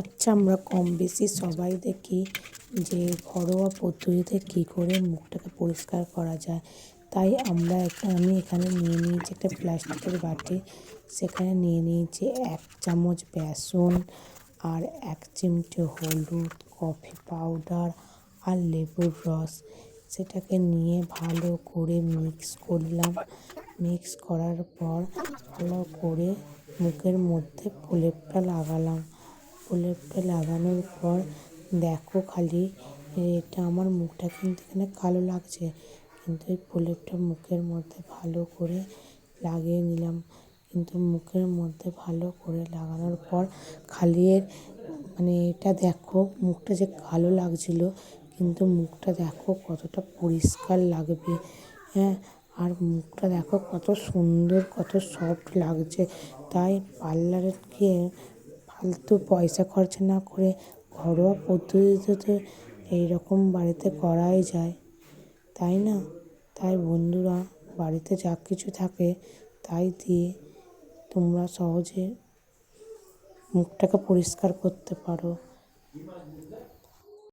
আচ্ছা, আমরা কম বেশি সবাই দেখি যে ঘরোয়া পদ্ধতিতে কী করে মুখটাকে পরিষ্কার করা যায়। তাই আমি এখানে নিয়ে নিয়েছি একটা প্লাস্টিকের বাটি। সেখানে নিয়ে নিয়েছি 1 চামচ বেসন আর 1 চিমটে হলুদ, কফি পাউডার আর লেবুর রস। সেটাকে নিয়ে ভালো করে মিক্স করলাম। মিক্স করার পর ভালো করে মুখের মধ্যে প্রলেপটা লাগালাম। প্রলেপটা লাগানোর পর দেখো খালি এটা আমার মুখটা কিন্তু এখানে কালো লাগছে, কিন্তু এই প্রলেপটা মুখের মধ্যে ভালো করে লাগিয়ে নিলাম। কিন্তু মুখের মধ্যে ভালো করে লাগানোর পর খালি এটা দেখো মুখটা যে কালো লাগছিল, কিন্তু মুখটা দেখো কতটা পরিষ্কার লাগবে। হ্যাঁ, আর মুখটা দেখো কত সুন্দর, কত সফট লাগছে। তাই পার্লারে গিয়ে ফালতু পয়সা খরচা না করে ঘরোয়া পদ্ধতিতে তো এইরকম বাড়িতে করাই যায়, তাই না? তাই বন্ধুরা, বাড়িতে যা কিছু থাকে তাই দিয়ে তোমরা সহজে মুখটাকে পরিষ্কার করতে পারো।